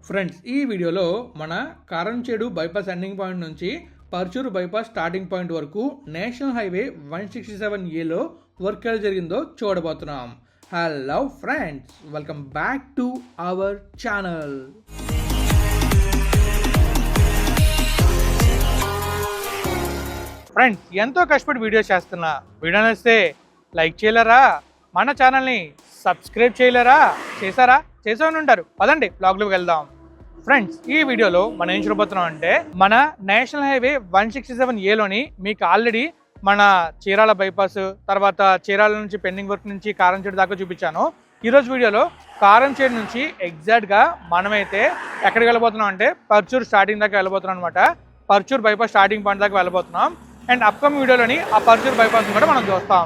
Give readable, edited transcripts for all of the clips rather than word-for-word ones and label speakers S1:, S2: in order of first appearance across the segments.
S1: Friends, ఈ వీడియోలో మన కారంచేడు బైపాస్ ఎండింగ్ పాయింట్ నుంచి పర్చూరు బైపాస్ స్టార్టింగ్ పాయింట్ వరకు నేషనల్ హైవే 167ఏలో వర్క్ ఎలా జరిగిందో చూడబోతున్నాం. Hello friends, welcome back to our channel. Friends, ఎంతో కష్టపడి వీడియో చేస్తున్నా. వీడియో నచ్చితే లైక్ చేయలేరా? మన ఛానల్ని సబ్స్క్రైబ్ చేయలేరా? చేశారా? చేసామని ఉంటారు. పదండి బ్లాగ్లోకి వెళ్దాం. ఫ్రెండ్స్, ఈ వీడియోలో మనం ఏం చూడబోతున్నాం అంటే మన నేషనల్ హైవే 167ఏలోని మీకు ఆల్రెడీ మన చీరాల బైపాస్, తర్వాత చీరాల నుంచి పెండింగ్ వర్క్ నుంచి కారంచేడు దాకా చూపించాను. ఈరోజు వీడియోలో కారంచేడు నుంచి ఎగ్జాక్ట్గా మనమైతే ఎక్కడికి వెళ్ళబోతున్నాం అంటే పర్చూరు స్టార్టింగ్ దాకా వెళ్ళబోతున్నాం అనమాట. పర్చూరు బైపాస్ స్టార్టింగ్ పాయింట్ దాకా వెళ్ళబోతున్నాం. అండ్ అప్కమింగ్ వీడియోలోని ఆ పర్చూరు బైపాస్ కూడా మనం చూస్తాం.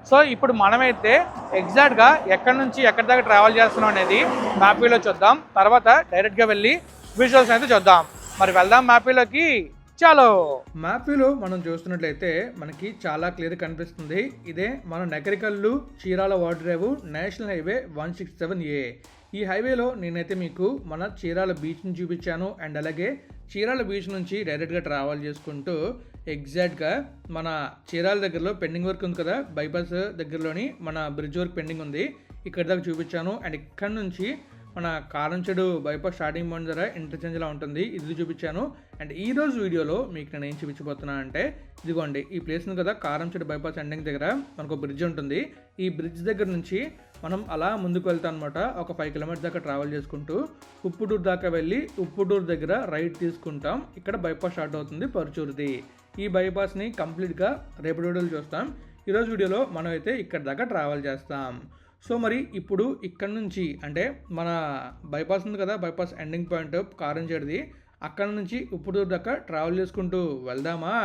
S1: సో ఇప్పుడు మనమైతే ఎగ్జాక్ట్గా ఎక్కడి నుంచి ఎక్కడి దాకా ట్రావెల్ చేస్తున్నాం అనేది మ్యాప్ వ్యూలో చూద్దాం. తర్వాత డైరెక్ట్గా వెళ్ళి విజువల్స్ అయితే చూద్దాం. మరి వెళ్దాం మ్యాప్ వ్యూలోకి. చాలో. మ్యాప్ వ్యూలో మనం చూస్తున్నట్లయితే మనకి చాలా క్లియర్ కనిపిస్తుంది. ఇదే మన Nakarikallu Chirala water drive national highway 167A. ఈ హైవేలో నేనైతే మీకు మన చీరాల బీచ్ని చూపించాను. అండ్ అలాగే చీరాల బీచ్ నుంచి డైరెక్ట్గా ట్రావెల్ చేసుకుంటూ ఎగ్జాక్ట్గా మన చీరాల దగ్గరలో పెండింగ్ వర్క్ ఉంది కదా, బైపాస్ దగ్గరలోని మన బ్రిడ్జ్ వర్క్ పెండింగ్ ఉంది, ఇక్కడ దాకా చూపించాను. అండ్ ఇక్కడ నుంచి మన కారంచేడు బైపాస్ స్టార్టింగ్ పాయింట్ దగ్గర ఇంటర్చేంజ్లా ఉంటుంది, ఇది చూపించాను. అండ్ ఈ రోజు వీడియోలో మీకు నేను ఏం చూపించబోతున్నాను అంటే, ఇదిగోండి ఈ ప్లేస్ ఉంది కదా, కారంచేడు బైపాస్ ఎండింగ్ దగ్గర మనకు బ్రిడ్జ్ ఉంటుంది. ఈ బ్రిడ్జ్ దగ్గర నుంచి మనం అలా ముందుకు వెళ్తాం అనమాట. ఒక 5 కిలోమీటర్స్ దాకా ట్రావెల్ చేసుకుంటూ ఉప్పుటూరు దాకా వెళ్ళి ఉప్పుటూరు దగ్గర రైట్ తీసుకుంటాం. ఇక్కడ బైపాస్ స్టార్ట్ అవుతుంది పర్చూరుది. ఈ బైపాస్ని కంప్లీట్గా రేపటి వీడియోలో చూస్తాం. ఈరోజు వీడియోలో మనం అయితే ఇక్కడ దాకా ట్రావెల్ చేస్తాం. సో మరి ఇప్పుడు ఇక్కడ నుంచి అంటే మన బైపాస్ ఉంది కదా, బైపాస్ ఎండింగ్ పాయింట్ కారంచేడుది, అక్కడ నుంచి ఉప్పుటూరు దాకా ట్రావెల్ చేసుకుంటూ వెళ్దామా?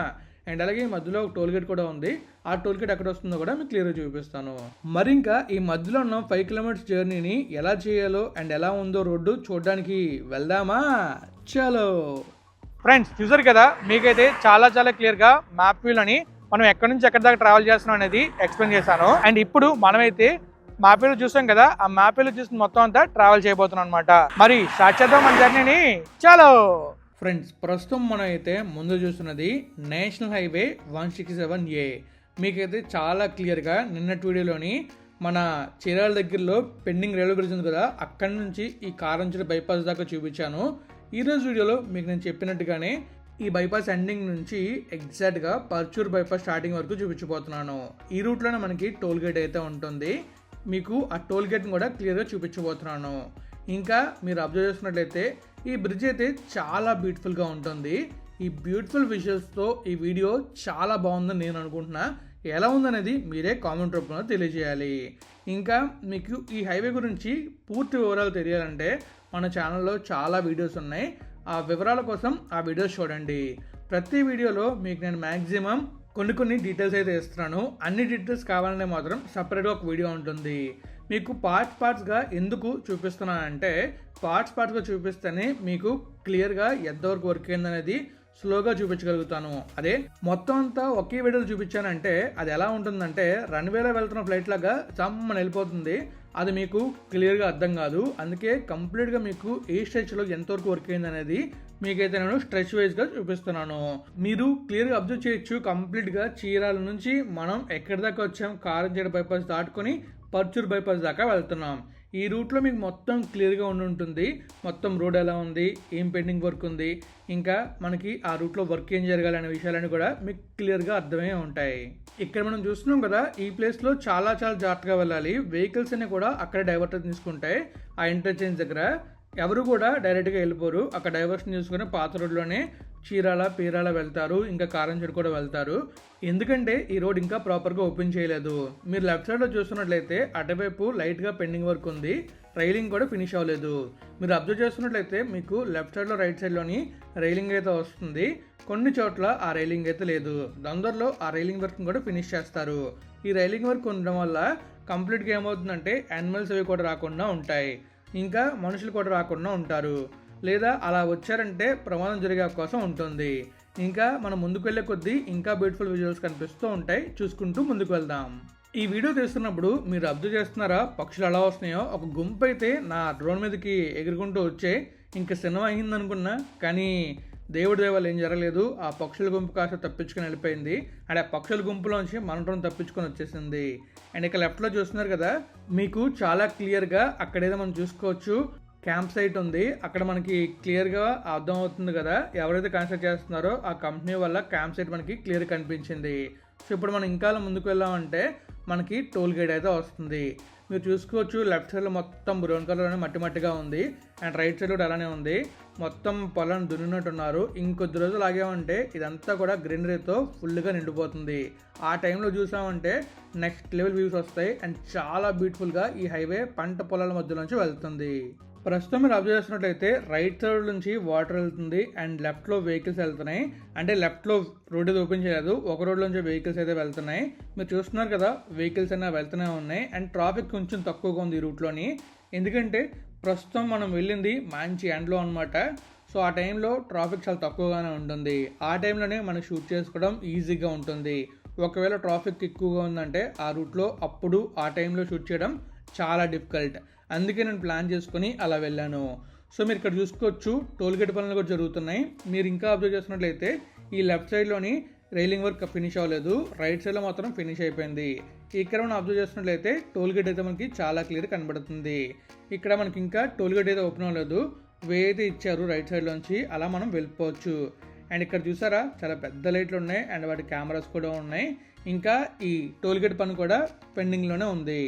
S1: అండ్ అలాగే మధ్యలో ఒక టోల్ గేట్ కూడా ఉంది. ఆ టోల్ గేట్ ఎక్కడ వస్తుందో కూడా మీకు క్లియర్గా చూపిస్తాను. మరి ఇంకా ఈ మధ్యలో ఉన్న 5 కిలోమీటర్స్ జర్నీని ఎలా చేయాలో అండ్ ఎలా ఉందో రోడ్డు చూడడానికి వెళ్దామా? చలో. ఫ్రెండ్స్, చూసారు కదా, మీకైతే చాలా క్లియర్గా మ్యాప్ వ్యూలని మనం ఎక్కడి నుంచి ఎక్కడి దాకా ట్రావెల్ చేస్తున్నాం అనేది ఎక్స్ప్లెయిన్ చేశాను. అండ్ ఇప్పుడు మనమైతే మ్యాప్ వ్యూలో చూసాం కదా, ఆ మ్యాప్ వ్యూలో చూసిన మొత్తం అంతా ట్రావెల్ చేయబోతున్నాం అనమాట. మరి స్టార్ట్ చేద్దాం మన జర్నీని. చలో. ఫ్రెండ్స్, ప్రస్తుతం మనం అయితే ముందు చూస్తున్నది నేషనల్ హైవే 167A. మీకైతే చాలా క్లియర్గా నిన్నటి వీడియోలోని మన చీరాల దగ్గరలో పెండింగ్ రైల్వే బ్రిడ్జ్ ఉంది కదా, అక్కడి నుంచి ఈ కారంచేడు బైపాస్ దాకా చూపించాను. ఈరోజు వీడియోలో మీకు నేను చెప్పినట్టుగానే ఈ బైపాస్ ఎండింగ్ నుంచి ఎగ్జాక్ట్గా పర్చూరు బైపాస్ స్టార్టింగ్ వరకు చూపించబోతున్నాను. ఈ రూట్లోనే మనకి టోల్ గేట్ అయితే ఉంటుంది. మీకు ఆ టోల్ గేట్ని కూడా క్లియర్గా చూపించబోతున్నాను. ఇంకా మీరు అబ్జర్వ్ చేసుకున్నట్లయితే ఈ బ్రిడ్జ్ అయితే చాలా బ్యూటిఫుల్గా ఉంటుంది. ఈ బ్యూటిఫుల్ విజువల్స్తో ఈ వీడియో చాలా బాగుందని నేను అనుకుంటున్నా. ఎలా ఉందనేది మీరే కామెంట్ రూపంలో తెలియజేయాలి. ఇంకా మీకు ఈ హైవే గురించి పూర్తి వివరాలు తెలియాలంటే మన ఛానల్లో చాలా వీడియోస్ ఉన్నాయి. ఆ వివరాల కోసం ఆ వీడియోస్ చూడండి. ప్రతి వీడియోలో మీకు నేను మ్యాక్సిమం కొన్ని డీటెయిల్స్ అయితే ఇస్తున్నాను. అన్ని డీటెయిల్స్ కావాలంటే మాత్రం సపరేట్గా ఒక వీడియో ఉంటుంది. మీకు పార్ట్స్గా ఎందుకు చూపిస్తున్నానంటే, పార్ట్స్గా చూపిస్తేనే మీకు క్లియర్గా ఎంతవరకు వర్క్ అయిందనేది స్లోగా చూపించగలుగుతాను. అదే మొత్తం అంతా ఒకే వీడియోలో చూపించానంటే అది ఎలా ఉంటుందంటే, రన్వేలో వెళ్తున్న ఫ్లైట్ లాగా చమ్మని వెళ్ళిపోతుంది. అది మీకు క్లియర్గా అర్థం కాదు. అందుకే కంప్లీట్గా మీకు ఏ స్ట్రెచ్లో ఎంతవరకు వర్క్ అయింది అనేది మీకైతే నేను స్ట్రెచ్ వైజ్గా చూపిస్తున్నాను. మీరు క్లియర్గా అబ్జర్వ్ చేయొచ్చు. కంప్లీట్గా చీరాల నుంచి మనం ఎక్కడి దాకా వచ్చాం, కారంచేడు బైపాస్ దాటుకొని పర్చూరు బైపాస్ దాకా వెళ్తున్నాం. ఈ రూట్లో మీకు మొత్తం క్లియర్గా ఉంటుంది. మొత్తం రోడ్ ఎలా ఉంది, ఏం పెండింగ్ వర్క్ ఉంది, ఇంకా మనకి ఆ రూట్లో వర్క్ ఏం జరగాలి అనే విషయాలన్నీ కూడా మీకు క్లియర్గా అర్థమై ఉంటాయి. ఇక్కడ మనం చూస్తున్నాం కదా, ఈ ప్లేస్లో చాలా జాగ్రత్తగా వెళ్ళాలి. వెహికల్స్ అన్ని కూడా అక్కడ డైవర్టర్ తీసుకుంటాయి. ఆ ఇంటర్చేంజ్ దగ్గర ఎవరు కూడా డైరెక్ట్గా వెళ్ళిపోరు. అక్కడ డైవర్షన్ తీసుకుని పాత రోడ్లోనే చీరాల పీరాల వెళ్తారు, ఇంకా కారంచేడు కూడా వెళ్తారు. ఎందుకంటే ఈ రోడ్ ఇంకా ప్రాపర్గా ఓపెన్ చేయలేదు. మీరు లెఫ్ట్ సైడ్లో చూస్తున్నట్లయితే అటువైపు లైట్గా పెండింగ్ వర్క్ ఉంది, రైలింగ్ కూడా ఫినిష్ అవ్వలేదు. మీరు అబ్జర్వ్ చేస్తున్నట్లయితే మీకు లెఫ్ట్ సైడ్లో రైట్ సైడ్లోని రైలింగ్ అయితే వస్తుంది. కొన్ని చోట్ల ఆ రైలింగ్ అయితే లేదు. తొందరలో ఆ రైలింగ్ వర్క్ కూడా ఫినిష్ చేస్తారు. ఈ రైలింగ్ వర్క్ ఉండడం వల్ల కంప్లీట్గా ఏమవుతుందంటే యానిమల్స్ అవి కూడా రాకుండా ఉంటాయి, ఇంకా మనుషులు కూడా రాకుండా ఉంటారు. లేదా అలా వచ్చారంటే ప్రమాదం జరిగే అవకాశం ఉంటుంది. ఇంకా మనం ముందుకు వెళ్ళే కొద్దీ ఇంకా బ్యూటిఫుల్ విజువల్స్ కనిపిస్తూ ఉంటాయి. చూసుకుంటూ ముందుకు వెళ్దాం. ఈ వీడియో తీస్తున్నప్పుడు మీరు అబ్జర్వ్ చేస్తున్నారా, పక్షులు ఎలా వస్తున్నాయో? ఒక గుంపు అయితే నా డ్రోన్ మీదకి ఎగురుకుంటూ వచ్చే ఇంక సినిమా అయింది అనుకున్నా, కానీ దేవుడి దేవాలు ఏం జరగలేదు. ఆ పక్షుల గుంపు కాస్త తప్పించుకొని వెళ్ళిపోయింది. అండ్ ఆ పక్షుల గుంపులోంచి మనటం తప్పించుకొని వచ్చేసింది. అండ్ ఇక లెఫ్ట్లో చూస్తున్నారు కదా, మీకు చాలా క్లియర్గా అక్కడేదో మనం చూసుకోవచ్చు క్యాంప్ సైట్ ఉంది. అక్కడ మనకి క్లియర్గా అర్థం అవుతుంది కదా, ఎవరైతే కన్స్ట్రక్ట్ చేస్తున్నారో ఆ కంపెనీ వల్ల క్యాంప్ సైట్ మనకి క్లియర్ కనిపించింది. సో ఇప్పుడు మనం ఇంకా ముందుకు వెళ్ళామంటే మనకి టోల్ గేట్ అయితే వస్తుంది. మీరు చూసుకోవచ్చు లెఫ్ట్ సైడ్లో మొత్తం బ్రౌన్ కలర్ మట్టి మట్టిగా ఉంది. అండ్ రైట్ సైడ్ కూడా అలానే ఉంది. మొత్తం పొలం దున్నినట్టున్నారు. ఇంకొద్ది రోజులు ఆగామంటే ఇదంతా కూడా గ్రీనరీతో ఫుల్గా నిండిపోతుంది. ఆ టైంలో చూసామంటే నెక్స్ట్ లెవెల్ వ్యూస్ వస్తాయి. అండ్ చాలా బ్యూటిఫుల్గా ఈ హైవే పంట పొలాల మధ్యలోంచి వెళ్తుంది. ప్రస్తుతం మీరు అబ్జర్వ్ చేసినట్లయితే రైట్ సైడ్ నుంచి వాటర్ వెళ్తుంది అండ్ లెఫ్ట్లో వెహికల్స్ వెళ్తున్నాయి. అంటే లెఫ్ట్లో రోడ్ అయితే ఓపెన్ చేయలేదు, ఒక రోడ్లోంచి వెహికల్స్ అయితే వెళ్తున్నాయి. మీరు చూస్తున్నారు కదా, వెహికల్స్ అయినా వెళ్తూనే ఉన్నాయి. అండ్ ట్రాఫిక్ కొంచెం తక్కువగా ఉంది ఈ రూట్లోని, ఎందుకంటే ప్రస్తుతం మనం వెళ్ళింది మంచి ఎండ్లో అనమాట. సో ఆ టైంలో ట్రాఫిక్ చాలా తక్కువగానే ఉంటుంది. ఆ టైంలోనే మనం షూట్ చేసుకోవడం ఈజీగా ఉంటుంది. ఒకవేళ ట్రాఫిక్ ఎక్కువగా ఉందంటే ఆ రూట్లో అప్పుడు ఆ టైంలో షూట్ చేయడం చాలా డిఫికల్ట్. అందుకే నేను ప్లాన్ చేసుకొని అలా వెళ్ళాను. సో మీరు ఇక్కడ చూసుకోవచ్చు టోల్ గేట్ పనులు కూడా జరుగుతున్నాయి. మీరు ఇంకా అబ్జర్వ్ చేసినట్లయితే ఈ లెఫ్ట్ సైడ్లోని రైలింగ్ వర్క్ ఫినిష్ అవ్వలేదు, రైట్ సైడ్లో మాత్రం ఫినిష్ అయిపోయింది. ఇక్కడ మనం అబ్జర్వ్ చేసినట్లయితే టోల్ గేట్ అయితే మనకి చాలా క్లియర్ కనబడుతుంది. ఇక్కడ మనకి ఇంకా టోల్ గేట్ అయితే ఓపెన్ అవ్వలేదు, వే అయితే ఇచ్చారు రైట్ సైడ్లోంచి, అలా మనం వెళ్ళిపోవచ్చు. అండ్ ఇక్కడ చూసారా చాలా పెద్ద లైట్లు ఉన్నాయి అండ్ వాటి కెమెరాస్ కూడా ఉన్నాయి. ఇంకా ఈ టోల్ గేట్ పని కూడా పెండింగ్లోనే ఉంది,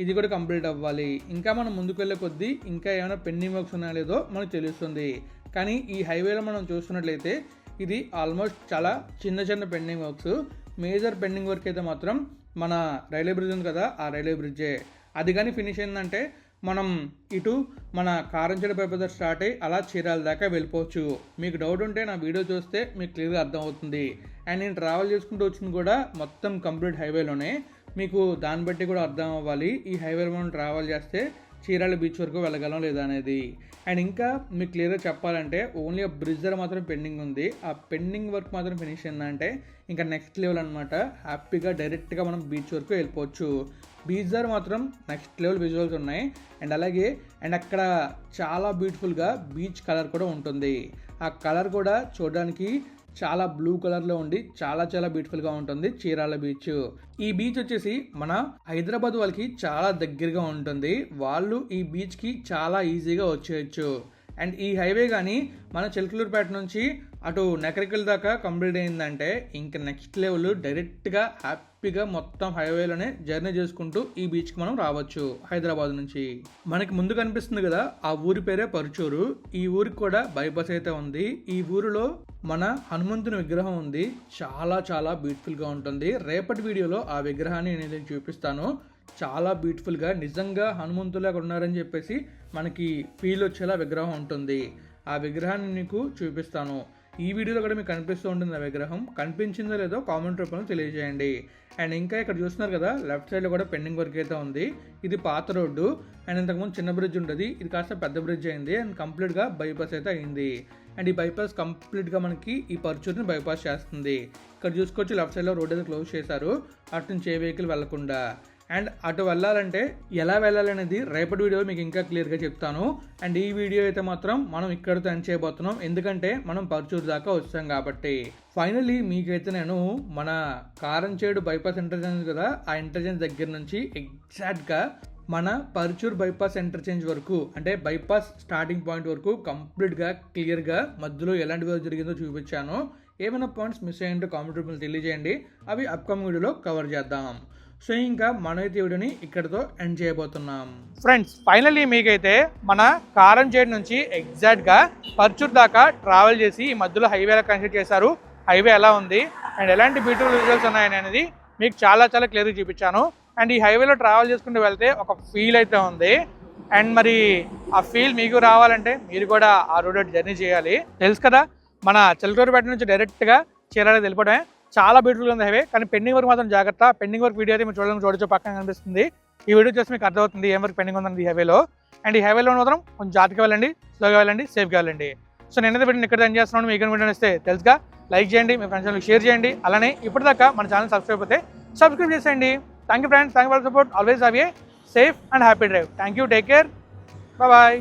S1: ఇది కూడా కంప్లీట్ అవ్వాలి. ఇంకా మనం ముందుకు వెళ్ళే కొద్దీ ఇంకా ఏమైనా పెండింగ్ వర్క్స్ ఉన్నాయో లేదో మనకు తెలుస్తుంది. కానీ ఈ హైవేలో మనం చూస్తున్నట్లయితే ఇది ఆల్మోస్ట్ చాలా చిన్న చిన్న pending works. Major pending work అయితే మాత్రం మన రైల్వే బ్రిడ్జ్ ఉంది కదా, ఆ రైల్వే బ్రిడ్జే. అది కానీ ఫినిష్ అయిందంటే మనం ఇటు మన కారంచేడు బైపాస్ స్టార్ట్ అయ్యి అలా చీరాల దాకా వెళ్ళిపోవచ్చు. మీకు డౌట్ ఉంటే నా వీడియో చూస్తే మీకు క్లియర్గా అర్థం అవుతుంది. అండ్ నేను ట్రావెల్ చేసుకుంటూ వచ్చింది కూడా మొత్తం కంప్లీట్ హైవేలోనే, మీకు దాన్ని బట్టి కూడా అర్థం అవ్వాలి ఈ హైవేలో మనం ట్రావెల్ చేస్తే చీరాల బీచ్ వరకు వెళ్ళగలం లేదా అనేది. అండ్ ఇంకా మీకు క్లియర్గా చెప్పాలంటే ఓన్లీ ఆ బ్రిడ్జ్ దగ్గర మాత్రం పెండింగ్ ఉంది. ఆ పెండింగ్ వర్క్ మాత్రం ఫినిష్ అయిందంటే ఇంకా నెక్స్ట్ లెవెల్ అనమాట. హ్యాపీగా డైరెక్ట్గా మనం బీచ్ వరకు వెళ్ళిపోవచ్చు. బీచ్ దగ్గర మాత్రం నెక్స్ట్ లెవెల్ విజువల్స్ ఉన్నాయి. అండ్ అలాగే అక్కడ చాలా బ్యూటిఫుల్గా బీచ్ కలర్ కూడా ఉంటుంది. ఆ కలర్ కూడా చూడడానికి చాలా బ్లూ కలర్లో ఉండి చాలా చాలా బ్యూటిఫుల్గా ఉంటుంది చీరాల బీచ్. ఈ బీచ్ వచ్చేసి మన హైదరాబాద్ వాళ్ళకి చాలా దగ్గరగా ఉంటుంది. వాళ్ళు ఈ బీచ్కి చాలా ఈజీగా వచ్చేయచ్చు. అండ్ ఈ హైవే కానీ మన చిలకలూరుపేట నుంచి అటు నకరికల్ దాకా కంప్లీట్ అయిందంటే ఇంకా నెక్స్ట్ లెవెల్ డైరెక్ట్గా హ్యాపీగా మొత్తం హైవేలోనే జర్నీ చేసుకుంటూ ఈ బీచ్కి మనం రావచ్చు హైదరాబాద్ నుంచి. మనకి ముందు కనిపిస్తుంది కదా ఆ ఊరి పేరే పరుచూరు. ఈ ఊరికి కూడా బైపాస్ అయితే ఉంది. ఈ ఊరిలో మన హనుమంతుని విగ్రహం ఉంది, చాలా చాలా బ్యూటిఫుల్గా ఉంటుంది. రేపటి వీడియోలో ఆ విగ్రహాన్ని నేను చూపిస్తాను. చాలా బ్యూటిఫుల్గా నిజంగా హనుమంతులాగా ఉన్నారని చెప్పేసి మనకి ఫీల్ వచ్చేలా విగ్రహం ఉంటుంది. ఆ విగ్రహాన్ని నీకు చూపిస్తాను. ఈ వీడియోలో కూడా మీకు కనిపిస్తూ ఉంటుంది. ఆ విగ్రహం కనిపించిందో లేదో కామెంట్ రూపంలో తెలియజేయండి. అండ్ ఇంకా ఇక్కడ చూస్తున్నారు కదా లెఫ్ట్ సైడ్లో కూడా పెండింగ్ వర్క్ అయితే ఉంది. ఇది పాత రోడ్డు అండ్ ఇంతకుముందు చిన్న బ్రిడ్జ్ ఉంటుంది, ఇది కాస్త పెద్ద బ్రిడ్జ్ అయింది అండ్ కంప్లీట్గా బైపాస్ అయితే అయింది. అండ్ ఈ బైపాస్ కంప్లీట్గా మనకి ఈ పర్చూర్ని బైపాస్ చేస్తుంది. ఇక్కడ చూసుకోవచ్చు లెఫ్ట్ సైడ్లో రోడ్ అయితే క్లోజ్ చేశారు, అటు నుంచి ఏ వెహికల్ వెళ్లకుండా. అండ్ అటు వెళ్ళాలంటే ఎలా వెళ్ళాలనేది రేపటి వీడియో మీకు ఇంకా క్లియర్గా చెప్తాను. అండ్ ఈ వీడియో అయితే మాత్రం మనం ఇక్కడితో ఎండ్ చేయబోతున్నాం, ఎందుకంటే మనం పర్చూర్ దాకా వచ్చాం కాబట్టి. ఫైనల్లీ మీకైతే నేను మన కారంచేడు బైపాస్ ఇంటర్చేంజ్ కదా, ఆ ఇంటర్చేంజ్ దగ్గర నుంచి ఎగ్జాక్ట్గా మన పర్చూర్ బైపాస్ ఇంటర్చేంజ్ వరకు, అంటే బైపాస్ స్టార్టింగ్ పాయింట్ వరకు కంప్లీట్గా క్లియర్గా మధ్యలో ఎలాంటి వర్క్ జరిగిందో చూపించాను. ఏమైనా పాయింట్స్ మిస్ అయ్యిందో కామెంట్ రూపంలో తెలియజేయండి, అవి అప్కమింగ్ వీడియోలో కవర్ చేద్దాం. సో ఇంకా మనమైతే వీడియోని ఇక్కడతో ఎండ్ చేయబోతున్నాం. ఫ్రెండ్స్ ఫైనల్లీ మీకైతే మన కారంచేడు నుంచి ఎగ్జాక్ట్గా పర్చూర్ దాకా ట్రావెల్ చేసి ఈ మధ్యలో హైవేలో కన్సిడర్ చేశారు. హైవే ఎలా ఉంది అండ్ ఎలాంటి బ్యూటిఫుల్ విజువల్స్ ఉన్నాయని అనేది మీకు చాలా చాలా క్లియర్గా చూపించాను. అండ్ ఈ హైవేలో ట్రావెల్ చేసుకుంటూ వెళ్తే ఒక ఫీల్ అయితే ఉంది. అండ్ మరి ఆ ఫీల్ మీకు రావాలంటే మీరు కూడా ఆ రోడ్ జర్నీ చేయాలి. తెలుసు కదా మన చిలకలూరుపేట నుంచి డైరెక్ట్గా చీరాల వెళ్ళిపోవడమే. చాలా బ్యూటిఫుల్గా ఉంది హైవే, కానీ పెండింగ్ వర్క్ మాత్రం జాగ్రత్త. పెండింగ్ వర్క్ వీడియో అయితే మీరు చూడొచ్చు, పక్కన కనిపిస్తుంది. ఈ వీడియో చూసి మీకు అర్థమవుతుంది ఏం వర్క్ పెండింగ్ ఉందండి ఈ హైవేలో. అండ్ ఈ హైవేలో మాత్రం కొంచెం జాగ్రత్తగా వెళ్ళండి, స్లోగా వెళ్ళండి, సేఫ్గా వెళ్ళండి. సో నేనైతే వీడియోని ఇక్కడ ఎండ్ చేస్తున్నాను. మీకు వీడియో ఇస్తే తెలుసుగా లైక్ చేయండి, మీ ఫ్రెండ్స్ షేర్ చేయండి. అలానే ఇప్పటిదాకా మన ఛానల్ సబ్స్క్రైబ్ అయితే సబ్స్క్రైబ్ చేసేయండి. Thank you friends, thank you for support. Always have a safe and happy drive. Thank you, take care, bye.